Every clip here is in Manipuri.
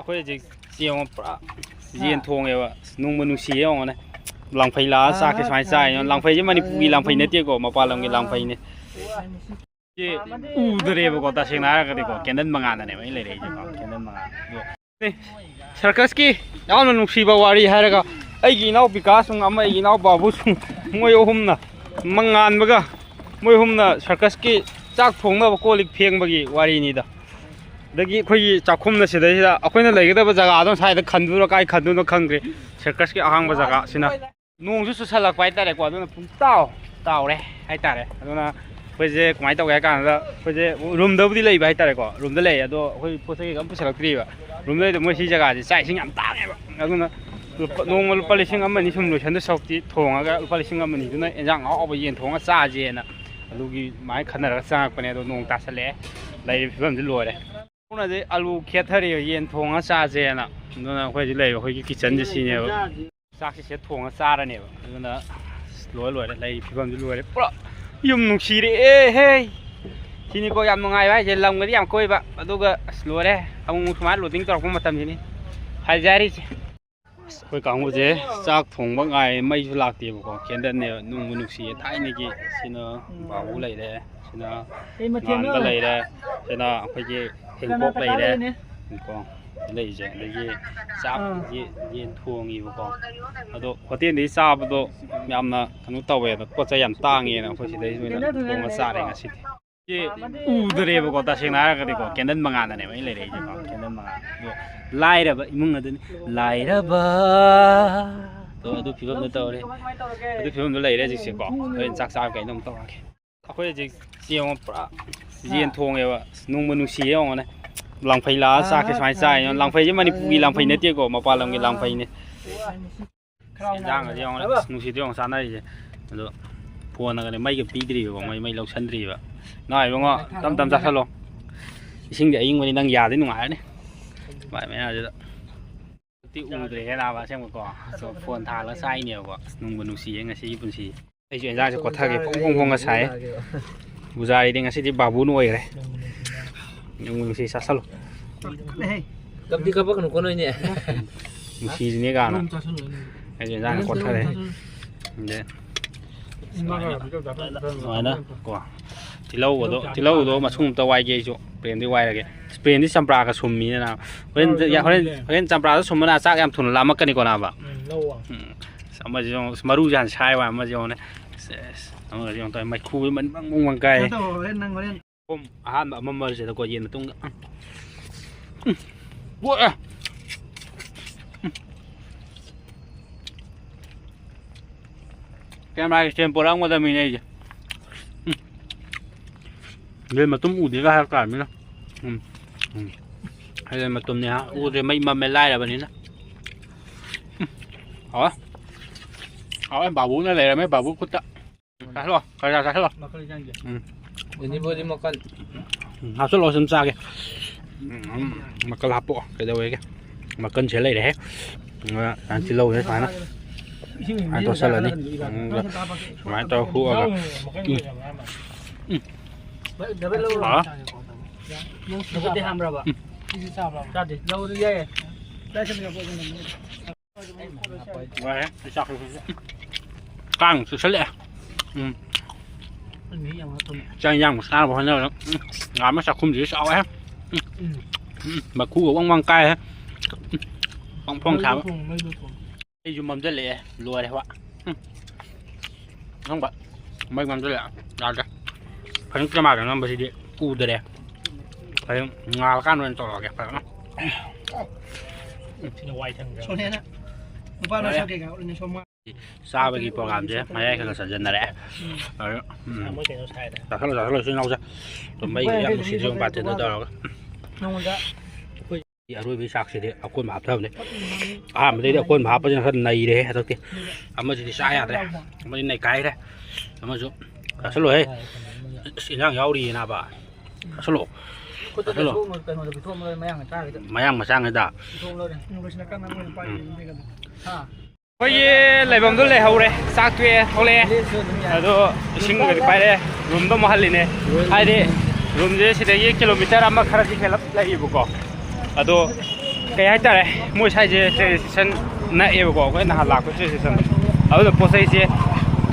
ꯑꯩꯈꯣꯏ ꯍꯧꯖꯤꯛ ꯆꯦꯡ ꯄꯨꯔꯥ ꯌꯦꯟ ꯊꯣꯡꯉꯦꯕ ꯅꯨꯡꯕꯨ ꯅꯨꯡꯁꯤꯌꯦ ꯌꯦꯡꯉꯣꯅꯦ ꯂꯥꯡꯐꯩ ꯂꯥꯛꯑ ꯆꯥꯛꯁꯦ ꯁꯨꯃꯥꯏꯅ ꯆꯥꯏ ꯂꯥꯡꯐꯩꯁꯦ ꯃꯅꯤꯄꯨꯔꯒꯤ ꯂꯥꯡꯐꯩ ꯅꯠꯇꯦꯀꯣ ꯃꯄꯥꯟ ꯂꯝꯒꯤ ꯂꯥꯡꯐꯩꯅꯦ ꯎꯗ꯭ꯔꯦꯕꯀꯣ ꯇꯁꯦꯡꯅ ꯍꯥꯏꯔꯒꯗꯤꯀꯣ ꯀꯦꯟꯗꯜ ꯃꯉꯥꯟꯗꯅꯦꯕ ꯑꯩ ꯂꯩꯔꯛꯏꯁꯦꯀꯣ ꯀꯦꯟꯗꯜ ꯃꯉꯥꯟ ꯁꯔꯀꯁꯀꯤ ꯌꯥꯝꯅ ꯅꯨꯡꯁꯤꯕ ꯋꯥꯔꯤ ꯍꯥꯏꯔꯒ ꯑꯩꯒꯤ ꯏꯅꯥꯎ ꯕꯤꯀꯥꯁꯁꯨꯡ ꯑꯃ ꯑꯩꯒꯤ ꯏꯅꯥꯎ ꯕꯥꯕꯨꯁꯨꯡ ꯃꯣꯏ ꯑꯍꯨꯝꯅ ꯃꯉꯥꯟꯕꯒ ꯃꯣꯏ ꯑꯍꯨꯝꯅ ꯁꯔꯀꯁꯀꯤ ꯆꯥꯛ ꯊꯣꯡꯅꯕ ꯀꯣꯜ-ꯂꯤꯛ ꯐꯦꯡꯕꯒꯤ ꯋꯥꯔꯤꯅꯤꯗ ꯑꯗꯒꯤ ꯑꯩꯈꯣꯏꯒꯤ ꯆꯥꯛꯈꯨꯝꯅ ꯁꯤꯗꯩꯁꯤꯗ ꯑꯩꯈꯣꯏꯅ ꯂꯩꯒꯗꯕ ꯖꯒꯥꯗꯣ ꯁ꯭ꯋꯥꯏꯗ ꯈꯟꯗꯨꯅ ꯀꯥꯏ ꯈꯟꯗꯨꯅꯣ ꯈꯪꯗ꯭ꯔꯦ ꯁꯔꯀꯁꯀꯤ ꯑꯍꯥꯡꯕ ꯖꯒꯥꯁꯤꯅ ꯅꯣꯡꯁꯨ ꯆꯨꯁꯜꯂꯛꯄ ꯍꯥꯏꯇꯥꯔꯦꯀꯣ ꯑꯗꯨꯅ ꯇꯥꯎꯔꯦ ꯍꯥꯏꯇꯥꯔꯦ ꯑꯗꯨꯅ ꯑꯩꯈꯣꯏꯁꯦ ꯀꯃꯥꯏꯅ ꯇꯧꯒꯦ ꯍꯥꯏ ꯀꯥꯟꯗ ꯑꯩꯈꯣꯏꯁꯦ ꯔꯨꯝꯗꯕꯨꯗꯤ ꯂꯩꯕ ꯍꯥꯏꯇꯥꯔꯦꯀꯣ ꯔꯨꯝꯗ ꯂꯩ ꯑꯗꯣ ꯑꯩꯈꯣꯏ ꯄꯣꯠ ꯆꯩ ꯑꯝ ꯄꯨꯁꯜꯂꯛꯇ꯭ꯔꯤꯕ ꯔꯨꯝꯗ ꯂꯩꯗ ꯃꯣꯏ ꯁꯤ ꯖꯒꯥꯁꯦ ꯆꯥꯛ ꯏꯁꯤꯡ ꯌꯥꯝ ꯇꯥꯡꯉꯦꯕ ꯑꯗꯨꯅ ꯅꯣꯡꯃ ꯂꯨꯄꯥ 1,000 ꯁꯨꯝ ꯂꯣꯏꯁꯟꯗ ꯁꯔꯨꯛꯇꯤ ꯊꯣꯡꯉꯒ ꯂꯨꯄꯥ 1,000ꯗꯨꯅ ꯑꯦꯟꯖꯥꯡ ꯑꯍꯥꯎꯕ ꯌꯦꯟ ꯊꯣꯡꯉꯒ ꯆꯥꯁꯦꯅ ꯑꯗꯨꯒꯤ ꯃꯥꯏ ꯈꯟꯅꯔꯒ ꯆꯪꯉꯛꯄꯅꯦ ꯑꯗꯣ ꯅꯣꯡ ꯇꯥꯁꯜꯂꯛꯑꯦ ꯂꯩꯔꯤꯕ ꯐꯤꯕꯝꯁꯤ ꯂꯣꯏꯔꯦ ꯍꯧꯅꯗꯤ ꯑꯂꯨ ꯈꯦꯠꯊꯔꯤ ꯌꯦꯟ ꯊꯣꯡꯉꯒ ꯆꯥꯁꯦꯅ ꯑꯗꯨꯅ ꯑꯩꯈꯣꯏꯁꯤ ꯂꯩꯕ ꯑꯩꯈꯣꯏꯒꯤ ꯀꯤꯠꯆꯟꯁꯦ ꯁꯤꯅꯦꯕ ꯆꯥꯛꯁꯦ ꯁꯤꯗ ꯊꯣꯡꯉꯒ ꯆꯥꯔꯅꯦꯕ ꯑꯗꯨꯅ ꯂꯣꯏꯔꯦ ꯂꯩꯔꯤꯕ ꯐꯤꯕꯝꯁꯤ ꯂꯣꯏꯔꯦ ꯄꯨꯔꯥ ꯌꯨꯝ ꯅꯨꯡꯁꯤꯔꯛꯑꯦꯍꯦ ꯁꯤꯅꯤꯀꯣ ꯌꯥꯝ ꯅꯨꯡꯉꯥꯏꯕ ꯍꯥꯏꯁꯦ ꯂꯝꯒꯗꯤ ꯌꯥꯝ ꯀꯣꯏꯕ ꯑꯗꯨꯒ ꯂꯣꯏꯔꯦ ꯑꯃꯨꯛ ꯁꯨꯃꯥꯏꯅ ꯂꯣꯗꯤꯡ ꯇꯧꯔꯛꯄ ꯃꯇꯝꯁꯤꯅꯤ ꯍꯥꯏꯖꯔꯤꯁꯦ ꯑꯩꯈꯣꯏ ꯀꯥꯡꯕꯨꯁꯦ ꯆꯥꯛ ꯊꯣꯡꯕ ꯉꯥꯏ ꯃꯩꯁꯨ ꯂꯥꯛꯇꯦꯕꯀꯣ ꯀꯦꯟꯗꯜꯅꯦꯕ ꯅꯨꯡꯕꯨ ꯅꯨꯡꯁꯤꯌꯦ ꯊꯥꯏꯅꯒꯤ ꯁꯤꯅ ꯕꯥꯕꯨ ꯂꯩꯔꯦ ꯁꯤꯅ ꯉꯥꯟꯕ ꯂꯩꯔꯦ ꯁꯤꯅ ꯑꯩꯈꯣꯏꯒꯤ ꯍꯦꯡꯀꯣꯛ ꯂꯩꯔꯦ ꯀꯣ ꯂꯩꯁꯦ ꯑꯗꯒꯤ ꯆꯥꯛ ꯌꯦꯟ ꯊꯣꯡꯉꯤꯕꯀꯣ ꯑꯗꯣ ꯍꯣꯇꯦꯜꯗꯒꯤ ꯆꯥꯕꯗꯣ ꯌꯥꯝꯅ ꯀꯩꯅꯣ ꯇꯧꯋꯦꯅ ꯄꯣꯠ ꯆꯩ ꯌꯥꯝ ꯇꯥꯡꯉꯦꯅ ꯑꯩꯈꯣꯏ ꯁꯤꯗꯩ ꯑꯣꯏꯅ ꯊꯣꯡꯉ ꯆꯥꯔꯦ ꯉꯁꯤꯗꯤ ꯎꯗ꯭ꯔꯦꯕꯀꯣ ꯇꯁꯦꯡꯅ ꯍꯥꯏꯔꯒꯗꯤꯀꯣ ꯀꯦꯟꯗꯜ ꯃꯉꯥꯟꯗꯅꯦꯕ ꯑꯩ ꯂꯩꯔꯛꯏꯁꯦꯀꯣ ꯀꯦꯟꯗꯜ ꯃꯉꯥꯟ ꯑꯗꯣ ꯂꯥꯏꯔꯕ ꯏꯃꯨꯡ ꯑꯗꯨꯅꯤ ꯂꯥꯏꯔꯕ ꯑꯗꯨ ꯐꯤꯕꯝꯗ ꯇꯧꯔꯦ ꯑꯗꯨ ꯐꯤꯕꯝꯗ ꯂꯩꯔꯦ ꯍꯧꯖꯤꯛꯁꯦꯀꯣ ꯍꯣꯔꯦꯟ ꯆꯥꯛ ꯆꯥꯕ ꯀꯩꯅꯣꯝ ꯇꯧꯔꯒꯦ ꯑꯩꯈꯣꯏ ꯍꯧꯖꯤꯛ ꯆꯦꯡ ꯄꯨꯔꯥ ꯌꯦꯟ ꯊꯣꯡꯉꯦꯕ ꯅꯨꯡꯕꯨ ꯅꯨꯡꯁꯤꯌꯦ ꯌꯦꯡꯉꯣꯅꯦ ꯂꯥꯡꯐꯩ ꯂꯥꯛꯑ ꯆꯥꯛꯁꯦ ꯁꯨꯃꯥꯏꯅ ꯆꯥꯏ ꯂꯥꯡꯐꯩꯁꯦ ꯃꯅꯤꯄꯨꯔꯒꯤ ꯂꯥꯡꯐꯩ ꯅꯠꯇꯦꯀꯣ ꯃꯄꯥꯟ ꯂꯝꯒꯤ ꯂꯥꯡꯐꯩꯅꯦ ꯏꯟꯖꯥꯡꯒꯁꯦ ꯌꯦꯡꯉꯣꯅꯦ ꯅꯨꯡꯁꯤꯗ ꯌꯦꯡꯉꯣ ꯆꯥꯅꯔꯤꯁꯦ ꯑꯗꯣ ꯐꯣꯟꯅꯒꯅꯦ ꯃꯩꯒ ꯄꯤꯗ꯭ꯔꯤꯕꯀꯣ ꯃꯩ ꯂꯧꯁꯟꯗ꯭ꯔꯤꯕ ꯅꯪ ꯏꯕꯨꯡꯉꯣ ꯇꯞ ꯆꯥꯁꯜꯂꯣ ꯏꯁꯤꯡꯗꯤ ꯑꯌꯤꯡꯕꯅꯤ ꯅꯪ ꯌꯥꯗꯤ ꯅꯨꯡꯉꯥꯏꯔꯅꯤ ꯚꯥꯏ ꯃꯌꯥꯝꯁꯤꯗ ꯎꯗ꯭ꯔꯦꯍꯦ ꯅꯥꯕ ꯑꯁꯦꯡꯕꯀꯣ ꯐꯣꯟ ꯊꯥꯜꯂꯒ ꯆꯥꯏꯅꯦꯕꯀꯣ ꯅꯨꯡꯕꯨ ꯅꯨꯡꯁꯤꯌꯦ ꯉꯁꯤꯒꯤ ꯄꯨꯟꯁꯤ ꯑꯩꯁꯨ ꯏꯟꯖꯥꯡꯁꯦ ꯀꯣꯠꯊꯒꯦ ꯐꯣꯡ ꯐꯣꯡꯒ ꯁꯥꯏꯌꯦ ꯕꯨꯖꯥꯔꯤꯗꯤ ꯉꯁꯤꯗꯤ ꯕꯥꯕꯨꯅ ꯑꯣꯏꯈ꯭ꯔꯦ ꯅꯨꯡꯕꯨ ꯅꯨꯡꯁꯤ ꯆꯥꯁꯜꯂꯣ ꯀꯞꯗꯤ ꯀꯞꯄꯛꯀꯅꯨꯀꯣ ꯅꯣꯏꯅꯦ ꯅꯨꯡꯁꯤꯁꯤꯅꯦ ꯀꯥꯅ ꯑꯩꯁꯨ ꯏꯟꯖꯥꯡ ꯀꯣꯠꯊꯔꯦ ꯁꯨꯃꯥꯏꯅ ꯀꯣ ꯇꯤꯜꯍꯧꯗꯣ ꯃꯁꯨꯡ ꯑꯝꯇ ꯋꯥꯏꯒꯦ ꯑꯩꯁꯨ ꯄ꯭ꯔꯦꯝꯗꯤ ꯋꯥꯏꯔꯒꯦ ꯄ꯭ꯔꯦꯝꯗꯤ ꯆꯝꯄ꯭ꯔꯥꯒ ꯁꯨꯝꯃꯤꯅ ꯍꯣꯔꯦꯟ ꯆꯝꯄ꯭ꯔꯥꯗ ꯁꯨꯝꯕꯅ ꯆꯥꯛ ꯌꯥꯝ ꯊꯨꯅ ꯂꯥꯝꯃꯛꯀꯅꯤꯀꯣ ꯅꯥꯕ ꯑꯃꯁꯤ ꯃꯔꯨꯁꯦ ꯍꯥꯟꯅ ꯁꯥꯏ ꯋꯥ ꯑꯃꯁꯤ ꯌꯦꯡꯉꯣꯅꯦ ꯑꯃꯁꯤ ꯌꯦꯡꯉꯣ ꯇꯧꯋꯦ ꯃꯩꯈꯨ ꯃꯪ ꯀꯥꯏ ꯑꯍꯥꯟꯕ ꯑꯃ ꯃꯔꯁꯤꯗꯀꯣ ꯌꯦꯟ ꯃꯇꯨꯡꯗ ꯀꯦꯃꯦꯔꯥꯒꯤ ꯁ꯭ꯇꯦꯟ ꯄꯣꯔꯛꯑꯝꯒꯗꯕꯅꯤꯅꯦ ꯑꯩꯁꯦ ꯌꯦꯟ ꯃꯇꯨꯝ ꯎꯗꯦꯒ ꯍꯥꯏꯔꯛ ꯇꯥꯔꯕꯅꯤꯅ ꯌꯦꯟ ꯃꯇꯨꯝꯅꯦ ꯎꯗ꯭ꯔꯦ ꯃꯩ ꯃꯝꯃꯦ ꯂꯥꯏꯔꯕꯅꯤꯅ ꯍꯥꯎꯋꯦ ꯕꯥꯕꯨꯅ ꯂꯩꯔꯝꯃꯦ ꯕꯥꯕꯨ ꯈꯨꯠꯇ ꯆꯥꯁꯜꯂꯣ ꯈꯔ ꯆꯥꯁꯜꯂꯣ ꯑꯦꯅꯤꯕꯣꯗꯤ ꯃꯈꯜ ꯍꯥꯞꯆꯜꯂꯣ ꯁꯨꯝ ꯆꯥꯒꯦ ꯃꯀꯜ ꯍꯥꯞꯄꯛꯑꯣ ꯀꯩꯗꯧꯋꯦꯒꯦ ꯃꯀꯜꯁꯦ ꯂꯩꯔꯦꯍꯦ ꯇꯤꯜꯍꯧꯁꯦ ꯁꯨꯃꯥꯏꯅ ꯇꯣꯠꯁꯜꯂꯅꯤ ꯁꯨꯃꯥꯏꯅ ꯇꯧꯔ ꯍꯨꯛꯑꯒ ꯀꯥꯡ ꯆꯨꯁꯜꯂꯛꯑꯦ ꯆꯥꯛ ꯏꯟꯖꯥꯡ ꯆꯥꯅꯕ ꯍꯣꯠꯅꯕꯗ ꯉꯥ ꯑꯃ ꯆꯥꯛꯈꯨꯝꯁꯤꯁꯨ ꯆꯥꯎꯋꯦ ꯃꯈꯨꯒ ꯋꯪ ꯀꯥꯏꯍꯦ ꯐꯣꯡ ꯁꯥꯕ ꯑꯩꯁꯨ ꯃꯝꯁꯤꯜꯂꯛꯑꯦ ꯂꯣꯏꯔꯦ ꯋꯥ ꯅꯪꯕ ꯃꯩ ꯃꯝꯁꯤꯜꯂꯛꯑꯦ ꯌꯥꯗ꯭ꯔꯦ ꯐꯖꯅ ꯀꯦꯃꯦꯔꯥꯗ ꯅꯝꯕꯁꯤꯗꯤ ꯎꯗ꯭ꯔꯦ ꯍꯌꯦꯡ ꯉꯥꯜꯂꯀꯥꯟꯗ ꯑꯣꯏꯅ ꯇꯧꯔꯛꯑꯒꯦ ꯐꯖꯅ ꯆꯥꯕꯒꯤ ꯄ꯭ꯔꯣꯒ꯭ꯔꯥꯝꯁꯦ ꯃꯌꯥꯏ ꯈꯔ ꯆꯟꯖꯟꯅꯔꯛꯑꯦ ꯆꯥꯁꯜꯂꯣ ꯏꯆꯤꯜ ꯏꯅꯥꯎꯁꯦ ꯃꯩꯒ ꯌꯥꯝ ꯅꯨꯡꯁꯤꯗ꯭ꯔꯤꯕ ꯕꯥꯇꯤꯟꯗ ꯇꯧꯔꯒ ꯑꯔꯣꯏꯕꯒꯤ ꯆꯥꯛꯁꯤꯗꯤ ꯑꯀꯣꯟꯕ ꯍꯥꯞꯊꯕꯅꯦ ꯑꯍꯥꯟꯕꯗꯩꯗꯤ ꯑꯀꯣꯟꯕ ꯍꯥꯞꯄꯁꯤꯅ ꯈꯔ ꯅꯩꯔꯦ ꯍꯟꯗꯛꯇꯤ ꯑꯃꯁꯤꯗꯤ ꯆꯥ ꯌꯥꯗ꯭ꯔꯦ ꯑꯃꯗꯤ ꯅꯩꯈꯥꯏꯔꯦ ꯑꯃꯁꯨ ꯆꯥꯁꯜꯂꯣꯍꯦ ꯏꯟꯖꯥꯡ ꯌꯥꯎꯔꯤꯌꯦ ꯅꯥꯕ ꯆꯥꯁꯜꯂꯣ ꯃꯌꯥꯡ ꯃꯆꯥꯉꯩꯗ ꯑꯩꯈꯣꯏꯒꯤ ꯂꯩꯐꯝꯗꯣ ꯂꯩꯍꯧꯔꯦ ꯆꯥꯛ ꯇꯣꯛꯑꯦ ꯊꯣꯛꯂꯛꯑꯦ ꯑꯗꯣ ꯏꯁꯤꯡꯒꯗꯤ ꯄꯥꯏꯔꯛꯑꯦ ꯔꯨꯝꯗꯣ ꯑꯃꯨꯛ ꯍꯜꯂꯤꯅꯦ ꯍꯥꯏꯗꯤ ꯔꯨꯝꯁꯦ ꯁꯤꯗꯒꯤ ꯀꯤꯂꯣꯃꯤꯇꯔ ꯑꯃ ꯈꯔꯗꯤ ꯍꯦꯜꯂꯞ ꯂꯩꯌꯦꯕꯀꯣ ꯑꯗꯣ ꯀꯩ ꯍꯥꯏꯇꯥꯔꯦ ꯃꯣꯏ ꯁꯥꯏꯁꯦ ꯇ꯭ꯔꯦꯟ ꯁ꯭ꯇꯦꯁꯟ ꯅꯛꯑꯦꯕꯀꯣ ꯑꯩꯈꯣꯏ ꯅꯍꯥꯟ ꯂꯥꯛꯄ ꯇ꯭ꯔꯦꯟ ꯁ꯭ꯇꯦꯁꯟ ꯑꯗꯨꯅ ꯄꯣꯠ ꯆꯩꯁꯦ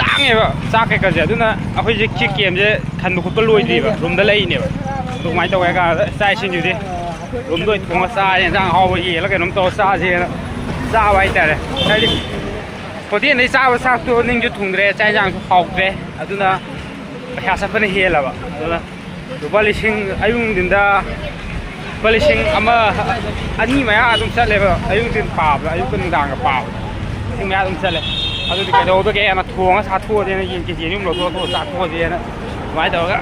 ꯇꯥꯡꯉꯦꯕ ꯆꯥꯛ ꯀꯩꯀꯥꯁꯦ ꯑꯗꯨꯅ ꯑꯩꯈꯣꯏꯁꯦ ꯀꯦꯝꯁꯦ ꯈꯟꯕ ꯈꯣꯠꯄ ꯂꯣꯏꯗ꯭ꯔꯤꯕ ꯔꯨꯝꯗ ꯂꯩꯅꯦꯕ ꯑꯗꯨ ꯀꯃꯥꯏꯅ ꯇꯧꯒꯦ ꯍꯥꯏ ꯀꯥꯟꯗ ꯆꯥꯛ ꯏꯁꯤꯡꯗꯨꯗꯤ ꯔꯨꯝꯗ ꯑꯣꯏꯅ ꯊꯣꯡꯉ ꯆꯥꯔꯦ ꯌꯦꯟꯖꯥꯡ ꯑꯍꯥꯎꯕ ꯌꯦꯜꯂꯒ ꯀꯩꯅꯣꯝ ꯇꯧꯔ ꯆꯥꯁꯦꯅ ꯆꯥꯕ ꯍꯥꯏꯇꯥꯔꯦ ꯍꯥꯏꯗꯤ ꯍꯣꯇꯦꯜꯗꯩ ꯆꯥꯕ ꯆꯥꯛꯇꯣ ꯅꯤꯡꯁꯨ ꯊꯨꯡꯗ꯭ꯔꯦ ꯆꯥꯛ ꯌꯦꯟꯖꯥꯡꯁꯨ ꯍꯥꯎꯇ꯭ꯔꯦ ꯑꯗꯨꯅ ꯄꯩꯁꯥ ꯆꯠꯄꯅ ꯍꯦꯜꯂꯕ ꯑꯗꯨꯅ ꯂꯨꯄꯥ ꯂꯤꯁꯤꯡ ꯑꯌꯨꯛ ꯅꯨꯡꯊꯤꯟꯗ ꯂꯨꯄꯥ ꯂꯤꯁꯤꯡ ꯑꯃ ꯑꯅꯤ ꯃꯌꯥ ꯑꯗꯨꯝ ꯆꯠꯂꯦꯕ ꯑꯌꯨꯛ ꯅꯨꯡꯊꯤꯟ ꯄꯥꯕꯗ ꯑꯌꯨꯛꯀ ꯅꯨꯡꯗꯥꯡꯒ ꯄꯥꯕꯗ ꯂꯤꯁꯤꯡ ꯃꯌꯥ ꯑꯗꯨꯝ ꯆꯠꯂꯦ ꯑꯗꯨꯗꯤ ꯀꯩꯗꯧꯗꯒꯦꯅ ꯊꯣꯡꯉ ꯆꯥꯊꯣꯛꯑꯁꯦꯅ ꯌꯦꯟ ꯀꯦꯖꯤ ꯑꯅꯤ ꯂꯧꯊꯣꯛꯑ ꯆꯥꯊꯣꯛꯑꯁꯦꯅ ꯑꯗꯨꯃꯥꯏꯅ ꯇꯧꯔꯒ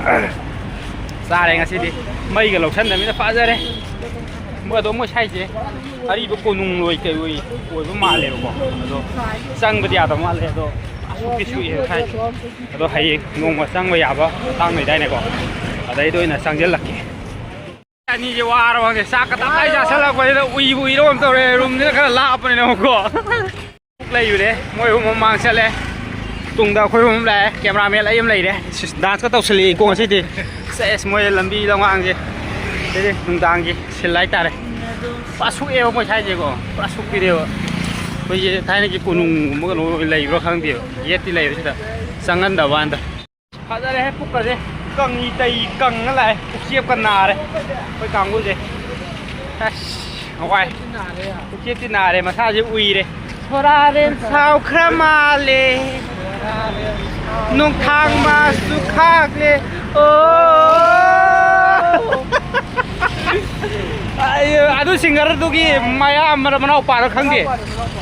ꯆꯥꯔꯦ ꯉꯁꯤꯗꯤ ꯃꯩꯒ ꯂꯧꯁꯟꯗꯕꯅꯤꯅ ꯐꯖꯔꯦ ꯃꯣꯏ ꯁꯥꯏꯁꯦ ꯑꯔꯤꯕ ꯀꯣꯅꯨꯡ ꯂꯣꯏ ꯀꯩ ꯑꯣꯏꯕ ꯃꯥꯜꯂꯦꯕꯀꯣ ꯑꯗꯣ ꯆꯪꯕꯗꯤ ꯌꯥꯗꯕ ꯃꯥꯜꯂꯦ ꯑꯗꯣ ꯑꯁꯨꯛꯀꯤ ꯁꯨꯏꯑꯦ ꯁꯥꯏꯁꯦ ꯑꯗꯣ ꯍꯌꯦꯡ ꯅꯣꯡꯃ ꯆꯪꯕ ꯌꯥꯕ ꯃꯇꯥꯡ ꯂꯩꯗꯥꯏꯅꯦꯀꯣ ꯑꯗꯩꯗ ꯑꯣꯏꯅ ꯆꯪꯁꯤꯜꯂꯛꯀꯦ ꯑꯅꯤꯁꯦ ꯋꯥꯔꯕ ꯈꯪꯗꯦ ꯆꯥꯛꯀ ꯇꯞꯇꯥꯏ ꯆꯥꯁꯤꯜꯂꯛꯄꯁꯤꯗ ꯎꯏꯕ ꯎꯏꯔꯕ ꯑꯃ ꯇꯧꯔꯦ ꯔꯨꯝꯁꯤꯅ ꯈꯔ ꯂꯥꯞꯄꯅꯤꯅꯀꯣ ꯂꯩꯕꯅꯦ ꯃꯣꯏ ꯑꯍꯨꯝ ꯃꯃꯥꯡ ꯆꯠꯂꯦ ꯇꯨꯡꯗ ꯑꯩꯈꯣꯏ ꯑꯍꯨꯝ ꯂꯥꯛꯑꯦ ꯀꯦꯃꯦꯔꯥꯃꯦꯟ ꯑꯩ ꯑꯃ ꯂꯩꯔꯦ ꯗꯥꯟꯁꯀ ꯇꯧꯁꯜꯂꯛꯏꯀꯣ ꯉꯁꯤꯗꯤ ꯁꯦꯁ ꯃꯣꯏ ꯂꯝꯕꯤ ꯂꯝꯉꯥꯡꯁꯦ ꯁꯤꯗꯤ ꯅꯨꯡꯗꯥꯡꯒꯤ ꯁꯤꯜ ꯍꯥꯏꯇꯥꯔꯦ ꯄꯨꯔꯥ ꯁꯨꯛꯑꯦꯕ ꯃꯣꯏ ꯁꯥꯏꯁꯦꯀꯣ ꯄꯨꯔꯥ ꯁꯨꯛꯄꯤꯔꯦꯕ ꯑꯩꯈꯣꯏꯁꯦ ꯊꯥꯏꯅꯒꯤ ꯀꯣꯅꯨꯡꯒꯨꯝꯕ ꯀꯩꯅꯣ ꯂꯩꯕ꯭ꯔꯥ ꯈꯪꯗꯦꯕ ꯌꯦꯠꯇꯤ ꯂꯩꯕ ꯁꯤꯗ ꯆꯪꯍꯟꯗꯕ ꯍꯟꯗ ꯐꯖꯔꯦ ꯄꯨꯛꯀꯁꯦ ꯀꯪꯉꯤ ꯇꯩ ꯀꯪꯉ ꯂꯥꯛꯑꯦ ꯄꯨꯛꯆꯦꯞꯀ ꯅꯥꯔꯦ ꯑꯩꯈꯣꯏ ꯀꯥꯡꯕꯨꯁꯦ ꯑꯁ ꯍꯋꯥꯏ ꯄꯨꯛꯆꯦꯞꯇꯤ ꯅꯥꯔꯦ ꯃꯁꯥꯁꯦ ꯎꯏꯔꯦ ꯁꯣꯔꯥꯔꯦꯟ ꯁꯥꯎꯈ꯭ꯔ ꯃꯥꯜꯂꯦ ꯅꯣꯡꯊꯥꯡ ꯃꯥꯁꯨ ꯈꯥꯛꯂꯦ ꯑꯗꯨ ꯁꯤꯡꯒꯔꯗꯨꯒꯤ ꯃꯌꯥꯝ ꯃꯅꯥꯎꯄꯥꯔ ꯈꯪꯗꯦ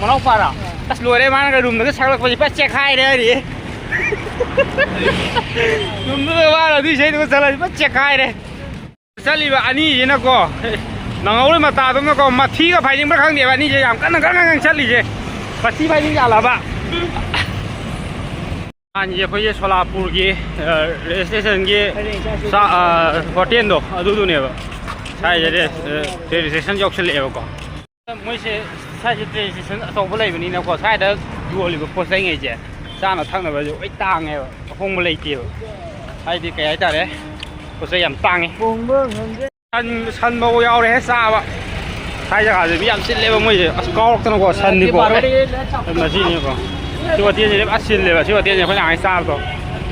ꯃꯅꯥꯎꯄꯥꯔ ꯑꯁ ꯂꯣꯏꯔꯦ ꯃꯥꯅꯒ ꯔꯨꯝꯗꯒ ꯁꯛꯂꯛꯄꯁꯦ ꯄꯨꯔꯥ ꯆꯦꯛꯈꯥꯏꯔꯦ ꯍꯥꯏꯔꯤ ꯔꯨꯝꯗꯨꯗ ꯃꯥꯅ ꯑꯗꯨ ꯏꯁꯩꯗꯨꯒ ꯆꯠꯂꯗꯤ ꯄꯨꯔꯥ ꯆꯦꯛꯈꯥꯏꯔꯦ ꯆꯠꯂꯤꯕ ꯑꯅꯤꯁꯤꯅꯀꯣ ꯅꯪꯍꯧꯔꯣꯏ ꯃꯇꯥꯗꯨꯅꯀꯣ ꯃꯊꯤꯒ ꯐꯥꯏꯅꯤꯡꯕ꯭ꯔꯥ ꯈꯪꯗꯦꯕ ꯑꯅꯤꯁꯦ ꯌꯥꯝ ꯀꯟꯅ ꯆꯠꯂꯤꯁꯦ ꯃꯊꯤ ꯐꯥꯏꯅꯤꯡ ꯌꯥꯜꯂꯕ ꯍꯥꯟꯅꯁꯦ ꯑꯩꯈꯣꯏꯁꯦ ꯁꯣꯂꯥꯄꯨꯔꯒꯤ ꯔꯦꯜ ꯏꯁꯇꯦꯁꯟꯒꯤ ꯍꯣꯇꯦꯜꯗꯣ ꯑꯗꯨꯗꯨꯅꯦꯕ ꯁꯥꯏꯁꯦ ꯔꯦꯜ ꯏꯁꯇꯦꯁꯟ ꯌꯧꯁꯜꯂꯛꯑꯦꯕꯀꯣ ꯃꯣꯏꯁꯦ ꯁꯥꯏꯁꯦ ꯇ꯭ꯔꯦꯟ ꯏꯁꯇꯦꯁꯟ ꯑꯆꯧꯕ ꯂꯩꯕꯅꯤꯅꯀꯣ ꯁ꯭ꯋꯥꯏꯗ ꯌꯣꯜꯂꯤꯕ ꯄꯣꯠ ꯆꯩꯉꯩꯁꯦ ꯆꯥꯅ ꯊꯛꯅꯕꯁꯦ ꯂꯣꯏ ꯇꯥꯡꯉꯦꯕ ꯑꯍꯣꯡꯕ ꯂꯩꯇꯦꯕ ꯍꯥꯏꯗꯤ ꯀꯩ ꯍꯥꯏꯇꯥꯔꯦ ꯄꯣꯠ ꯆꯩ ꯌꯥꯝ ꯇꯥꯡꯉꯦ ꯁꯟ ꯐꯥꯎ ꯌꯥꯎꯔꯦ ꯁꯥꯕ ꯁꯥꯏ ꯖꯒꯥꯁꯦ ꯃꯤ ꯌꯥꯝ ꯆꯤꯜꯂꯦꯕ ꯃꯣꯏꯁꯦ ꯑꯁ ꯀꯥꯎꯔꯛꯇꯅꯀꯣ ꯁꯟꯅꯤꯀꯣ ꯃꯁꯤꯅꯤꯀꯣ ꯁꯤ ꯍꯣꯇꯦꯜꯁꯦ ꯑꯁ ꯆꯤꯜꯂꯦꯕ ꯁꯤ ꯍꯣꯇꯦꯜꯁꯦ ꯑꯩꯈꯣꯏꯅ ꯉꯥꯏ ꯆꯥꯕꯗꯣ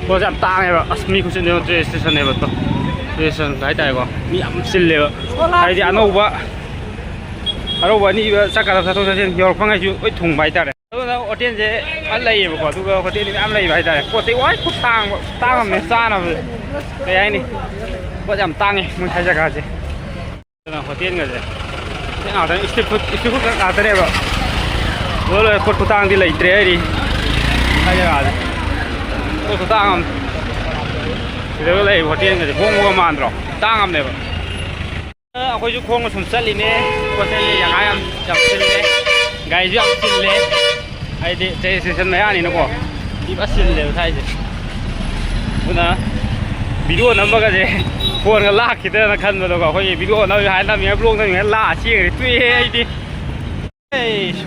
ꯄꯣꯠꯁꯦ ꯌꯥꯝ ꯇꯥꯡꯉꯦꯕ ꯑꯁ ꯃꯤ ꯈꯨꯆꯤꯟꯅꯦꯕ ꯇ꯭ꯔꯦꯟ ꯏꯁꯇꯦꯁꯟꯅꯦꯕ ꯇ꯭ꯔꯦꯟ ꯏꯁꯇꯦꯁꯟ ꯍꯥꯏꯇꯥꯔꯦꯀꯣ ꯃꯤ ꯌꯥꯝ ꯆꯤꯜꯂꯦꯕ ꯍꯥꯏꯗꯤ ꯑꯅꯧꯕ ꯑꯅꯤꯕ ꯆꯠꯀꯗꯕ ꯆꯠꯊꯣꯛ ꯆꯠꯁꯤꯟ ꯌꯧꯔꯛꯄꯉꯩꯁꯨ ꯂꯣꯏ ꯊꯨꯡꯕ ꯍꯥꯏꯇꯥꯔꯦ ꯑꯗꯨꯅ ꯍꯣꯇꯦꯜꯁꯦ ꯐꯖꯅ ꯂꯩꯌꯦꯕꯀꯣ ꯑꯗꯨꯒ ꯍꯣꯇꯦꯜꯗꯤ ꯃꯌꯥꯝ ꯂꯩꯕ ꯍꯥꯏꯇꯥꯔꯦ ꯄꯣꯠ ꯆꯩ ꯋꯥꯏ ꯈꯨꯠ ꯇꯥꯡꯉꯝꯅꯦ ꯆꯥꯅꯕꯁꯦ ꯀꯩ ꯍꯥꯏꯅꯤ ꯄꯣꯠ ꯌꯥꯝ ꯇꯥꯡꯉꯦ ꯃꯣꯏ ꯁꯥꯏ ꯖꯒꯥꯁꯦ ꯑꯗꯨꯅ ꯍꯣꯇꯦꯜꯒꯁꯦ ꯉꯥꯛꯇꯅꯤ ꯏꯁꯇ꯭ꯔꯤꯠ ꯐꯨꯗ ꯉꯥꯛꯇꯅꯦꯕ ꯂꯣꯏ ꯄꯣꯠ ꯈꯨꯇꯥꯡꯗꯤ ꯂꯩꯇ꯭ꯔꯦ ꯍꯥꯏꯗꯤ ꯁꯥꯏ ꯖꯒꯥꯁꯦ ꯄꯣꯠ ꯈꯨꯇꯥꯡ ꯑꯃ ꯁꯤꯗꯒ ꯂꯩꯕ ꯍꯣꯇꯦꯜꯒꯁꯦ ꯍꯣꯡꯕꯒ ꯃꯥꯟꯗ꯭ꯔꯣ ꯇꯥꯡꯉꯝꯅꯦꯕ ꯑꯩꯈꯣꯏꯁꯨ ꯈꯣꯡꯅ ꯁꯨꯝ ꯆꯠꯂꯤꯅꯦ ꯄꯣꯠ ꯆꯩꯁꯦ ꯖꯒꯥ ꯌꯥꯝ ꯆꯤꯜꯂꯦ ꯒꯥꯔꯤꯁꯨ ꯌꯥꯝ ꯆꯤꯜꯂꯦ ꯍꯥꯏꯗꯤ ꯇ꯭ꯔꯦꯟ ꯏꯁꯇꯦꯁꯟ ꯃꯌꯥꯅꯤꯅꯀꯣ ꯃꯤ ꯐꯖꯅ ꯆꯤꯜꯂꯦꯕ ꯁꯥꯏꯁꯦ ꯑꯗꯨꯅ ꯚꯤꯗꯤꯑꯣ ꯅꯝꯕꯒꯁꯦ ꯐꯣꯟꯒ ꯂꯥꯛꯈꯤꯗ꯭ꯔꯅ ꯈꯟꯕꯗꯀꯣ ꯑꯩꯈꯣꯏꯒꯤ ꯚꯤꯗꯤꯑꯣ ꯅꯝꯃꯤꯉꯩ ꯕ꯭ꯂꯣꯛ ꯅꯝꯃꯤꯉꯩ ꯂꯥꯛꯑ ꯆꯦꯡꯒꯗꯤ ꯇꯨꯏꯍꯦ ꯑꯩꯗꯤ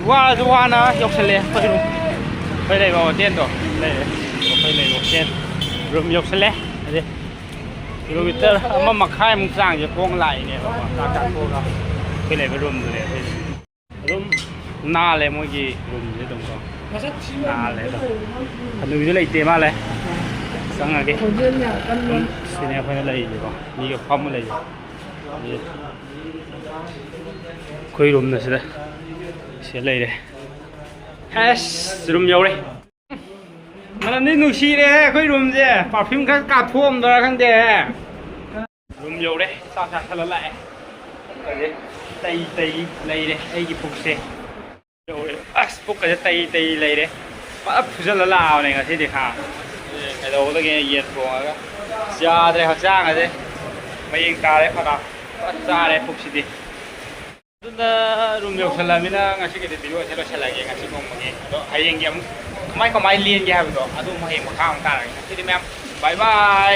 ꯋꯥꯁꯨ ꯋꯥꯅ ꯌꯧꯁꯜꯂꯦ ꯑꯩꯈꯣꯏ ꯂꯩꯕ ꯍꯣꯇꯦꯜꯗꯣ ꯂꯩꯔꯦ ꯑꯩꯈꯣꯏ ꯂꯩꯕ ꯍꯣꯇꯦꯜ ꯔꯨꯝ ꯌꯧꯁꯜꯂꯦ ꯑꯗꯩ ꯀꯤꯂꯣꯃꯤꯇꯔ 1.5ꯃꯨꯛ ꯆꯥꯡꯁꯦ ꯈꯣꯡ ꯂꯥꯛꯏꯅꯦꯕꯀꯣ ꯆꯥꯛ ꯆꯥꯊꯣꯛꯑꯒ ꯑꯩꯈꯣꯏ ꯂꯩꯕ ꯔꯨꯝꯗꯨꯅꯦ ꯑꯗꯨꯝ ꯅꯥꯜꯂꯦ ꯃꯣꯏꯒꯤ ꯔꯨꯝꯁꯦ ꯑꯗꯨꯝꯀꯣ ꯅꯥꯜꯂꯦ ꯑꯗꯨꯝ ꯑꯗꯨꯒꯤꯁꯨ ꯂꯩꯇꯦ ꯃꯥꯜꯂꯦ ꯆꯪꯉꯒꯦ ꯑꯗꯨꯝ ꯁꯤꯅꯦ ꯑꯩꯈꯣꯏꯅ ꯂꯩꯔꯤꯁꯦꯀꯣ ꯃꯤꯒ ꯐꯝꯃ ꯂꯩꯔꯤꯁꯦ ꯑꯩꯈꯣই ꯔꯨꯝꯅ ꯁꯤꯗ ꯂꯩꯔꯦ ꯑꯁ ꯔꯨꯝ ꯌꯧꯔꯦ ꯃꯅꯝꯗꯤ ꯅꯨꯡꯁꯤꯔꯦ ꯑꯩꯈꯣꯏ ꯔꯨꯝꯁꯦ ꯄꯥꯔꯐ꯭ꯌꯨꯝ ꯈꯔ ꯀꯥꯞꯊꯣꯛꯑꯝꯗ꯭ꯔꯥ ꯈꯪꯗꯦ ꯔꯨꯝ ꯌꯧꯔꯦ ꯆꯥꯛ ꯆꯥꯁꯜꯂ ꯂꯥꯛꯑꯦ ꯇꯩ ꯂꯩꯔꯦ ꯑꯩꯒꯤ ꯄꯨꯛꯁꯦ ꯌꯧꯔꯦ ꯑꯁ ꯄꯨꯛꯀꯁꯦ ꯇꯩ ꯂꯩꯔꯦ ꯐꯖ ꯐꯨꯖꯜꯂ ꯂꯥꯛꯑꯕꯅꯦ ꯉꯁꯤꯗꯤ ꯀꯩꯗꯧꯕꯗꯒꯤ ꯌꯦꯟ ꯊꯣꯡꯉꯒ ꯌꯥꯗ꯭ꯔꯦ ꯍꯛꯆꯥꯡꯒꯁꯦ ꯃꯌꯦꯡ ꯇꯥꯔꯦ ꯐꯅ ꯆꯥꯔꯦ ꯄꯨꯛꯁꯤꯗꯤ ꯑꯗꯨꯅ ꯔꯨꯝ ꯌꯧꯁꯜꯂꯃꯤꯅ ꯉꯁꯤꯒꯤꯗꯤ ꯚꯤꯗꯤꯑꯣꯁꯦ ꯂꯣꯏꯁꯤꯜꯂꯒꯦ ꯉꯁꯤ ꯅꯣꯡꯃꯒꯤ ꯑꯗꯣ ꯍꯌꯦꯡꯒꯤ ꯑꯃꯨꯛ ꯀꯃꯥꯏ ꯂꯦꯟꯒꯦ ꯍꯥꯏꯕꯗꯣ ꯑꯗꯨ ꯍꯌꯦꯡ ꯃꯈꯥ ꯑꯃꯨꯛ ꯇꯥꯔꯒꯦ ꯉꯁꯤꯗꯤ ꯃꯌꯥꯝ ꯕꯥꯏ ꯕꯥꯏ